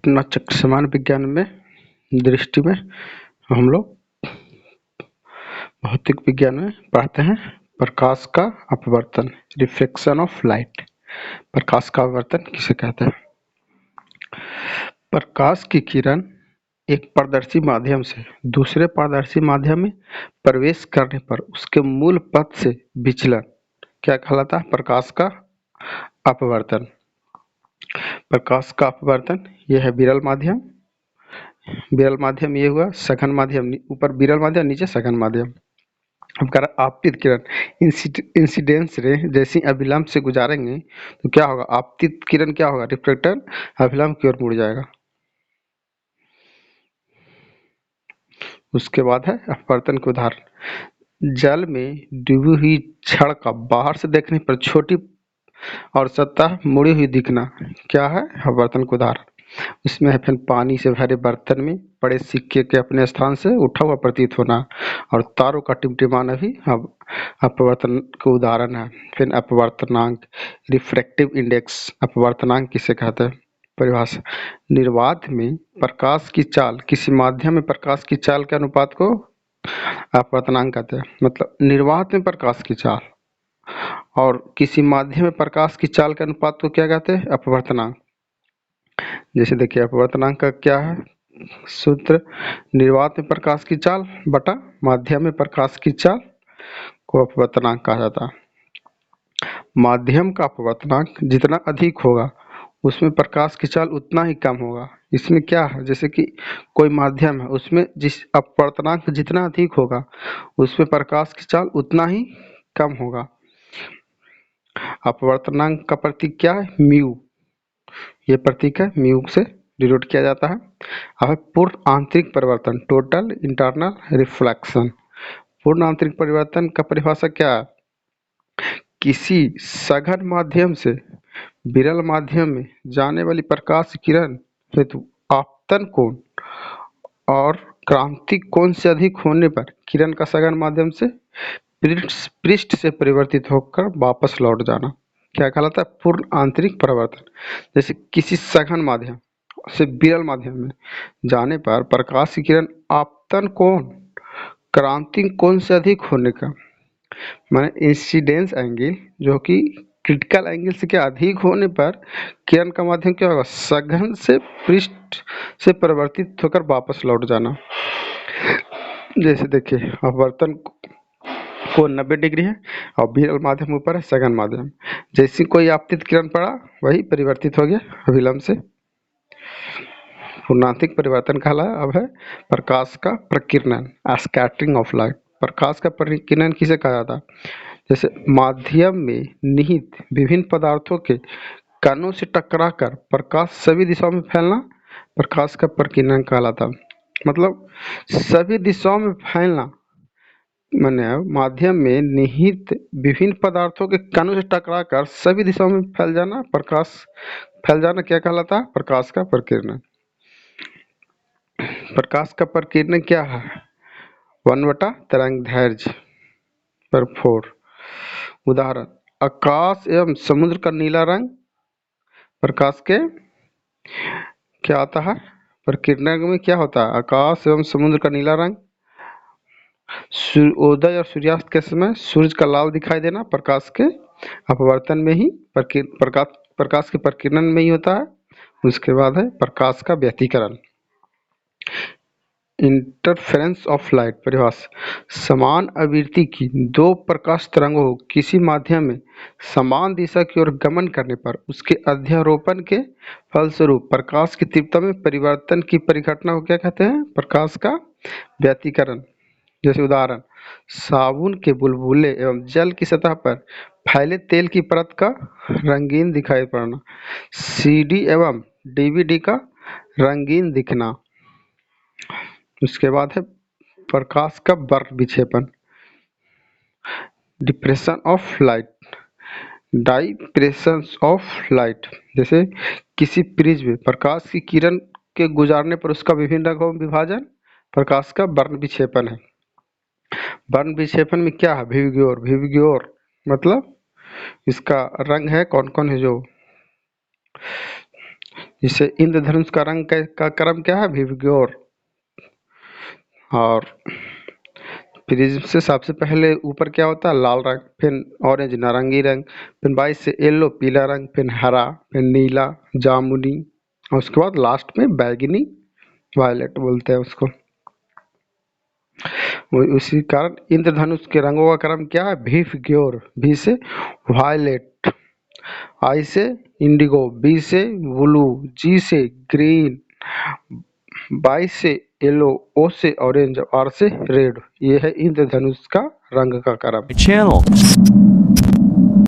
समान विज्ञान में दृष्टि में हम लोग भौतिक विज्ञान में पढ़ते हैं प्रकाश का अपवर्तन, रिफ्लेक्शन ऑफ लाइट। प्रकाश का अपवर्तन किसे कहते हैं? प्रकाश की किरण एक पारदर्शी माध्यम से दूसरे पारदर्शी माध्यम में प्रवेश करने पर उसके मूल पथ से विचलन क्या कहलाता है? प्रकाश का अपवर्तन। प्रकाश का अपवर्तन यह है विरल माध्यम। विरल माध्यम ये हुआ, सघन माध्यम ऊपर विरल माध्यम, नीचे सघन माध्यम। अब कह रहा आपतित किरण इंसिडेंस रे जैसी अभिलंब से गुजारेंगे तो क्या होगा? आपतित किरण क्या होगा? रिफ्लेक्टर अभिलंब की ओर मुड़ जाएगा। उसके बाद है अपवर्तन के उदाहरण। जल में डूबी हुई छड़ का बाहर से देखने पर छोटी और सतह मुड़ी हुई दिखना क्या है? अपवर्तन का उदाहरण। इसमें है फिर पानी से भरे बर्तन में पड़े सिक्के के अपने स्थान से उठा हुआ प्रतीत होना और तारों का टिमटिमाना भी अपवर्तन के उदाहरण है। फिर अपवर्तनांक, रिफ्रैक्टिव इंडेक्स। अपवर्तनांक किसे कहते हैं? परिभाषा: निर्वात में प्रकाश की चाल, किसी माध्यम में प्रकाश की चाल के अनुपात को अपवर्तनांक कहते हैं। मतलब निर्वात में प्रकाश की चाल और किसी माध्यम में प्रकाश की चाल के अनुपात को क्या कहते हैं? अपवर्तनांक। जैसे देखिए अपवर्तनांक का क्या है सूत्र? निर्वात में प्रकाश की चाल बटा माध्यम में प्रकाश की चाल को अपवर्तनांक कहा जाता है। माध्यम का अपवर्तनांक जितना अधिक होगा उसमें प्रकाश की चाल उतना ही कम होगा। इसमें क्या है, जैसे कि कोई माध्यम है उसमें जिस अपवर्तनांक जितना अधिक होगा उसमें प्रकाश की चाल उतना ही कम होगा। अपवर्तनांक का प्रतीक क्या है? म्यू। ये प्रतीक है म्यू से डिनोट किया जाता है। अब पूर्ण आंतरिक परिवर्तन, टोटल इंटरनल रिफ्लेक्शन। पूर्ण आंतरिक परिवर्तन का परिभाषा क्या है? किसी सघन माध्यम से विरल माध्यम में जाने वाली प्रकाश किरण हेतु आपतन कोण और क्रांतिक कोण से अधिक होने पर किरण का सघन माध्यम से पृष्ठ से परिवर्तित होकर वापस लौट जाना क्या कहलाता है? पूर्ण आंतरिक परिवर्तन। जैसे किसी सघन माध्यम से विरल माध्यम में जाने पर प्रकाश की किरण आपतन कोण क्रांतिक कोण से अधिक होने का माने इंसिडेंस एंगल जो कि क्रिटिकल एंगल से क्या अधिक होने पर किरण का माध्यम क्या होगा? सघन से पृष्ठ से परिवर्तित होकर वापस लौट जाना। जैसे देखिए अपवर्तन कोण 90 डिग्री है और विरल माध्यम ऊपर है, सघन माध्यम। जैसे कोई आपतित किरण पड़ा वही परिवर्तित हो गया अभिलंब से। पूर्णांतिक परिवर्तन कहलाया। अब है प्रकाश का प्रकीर्णन, स्कैटरिंग ऑफ लाइट। प्रकाश का प्रकीर्णन किसे कहा जाता है? जैसे माध्यम में निहित विभिन्न पदार्थों के कणों से टकराकर प्रकाश सभी दिशाओं में फैलना प्रकाश का प्रकीर्णन कहलाता। मतलब सभी दिशाओं में फैलना माने माध्यम में निहित विभिन्न पदार्थों के कणों से टकराकर सभी दिशाओं में फैल जाना क्या कहलाता है? प्रकाश का प्रकीर्णन। प्रकाश का प्रकीर्णन क्या है? 1 तरंगदैर्घ्य पर 4। उदाहरण: आकाश एवं समुद्र का नीला रंग प्रकाश के क्या आता है? प्रकीर्णन में क्या होता है? आकाश एवं समुद्र का नीला रंग, सूर्योदय और सूर्यास्त के समय सूरज का लाल दिखाई देना प्रकाश के अपवर्तन में ही प्रकाश के प्रकीर्णन में ही होता है। उसके बाद है प्रकाश का व्यतिकरण, इंटरफेरेंस ऑफ लाइट। परिभाषा: समान आवृत्ति की दो प्रकाश तरंगों किसी माध्यम में समान दिशा की ओर गमन करने पर उसके अध्यारोपण के फलस्वरूप प्रकाश की तीव्रता में परिवर्तन की परिघटना को क्या कहते हैं? प्रकाश का व्यतिकरण। जैसे उदाहरण: साबुन के बुलबुले एवं जल की सतह पर फैले तेल की परत का रंगीन दिखाई पड़ना, सीडी एवं डीवीडी का रंगीन दिखना। उसके बाद है प्रकाश का वर्ण विक्षेपण, dispersion of light, dispersion of light. जैसे किसी प्रिज्म में प्रकाश की किरण के गुजारने पर उसका विभिन्न रंगों में विभाजन प्रकाश का वर्ण विक्षेपण है। वर्ण विक्षेपण में क्या है? विविग्योर मतलब इसका रंग है कौन कौन है जो इसे इंद्रधनुष का रंग का क्रम क्या है? विवग्योर। और प्रिज्म से सबसे पहले ऊपर क्या होता है? लाल रंग, फिर ऑरेंज नारंगी रंग, फिर 22 से येलो पीला रंग, फिर हरा, फिर नीला जामुनी, और उसके बाद लास्ट में बैगनी वायलेट बोलते हैं उसको। उसी कारण इंद्रधनुष के रंगों का क्रम क्या है? विवग्योर। भी से वायलेट, आई से इंडिगो, बी से ब्लू, जी से ग्रीन, 22 से येलो, ओ से ऑरेंज, आर से रेड। ये है इंद्रधनुष का रंग का क्रम। channel.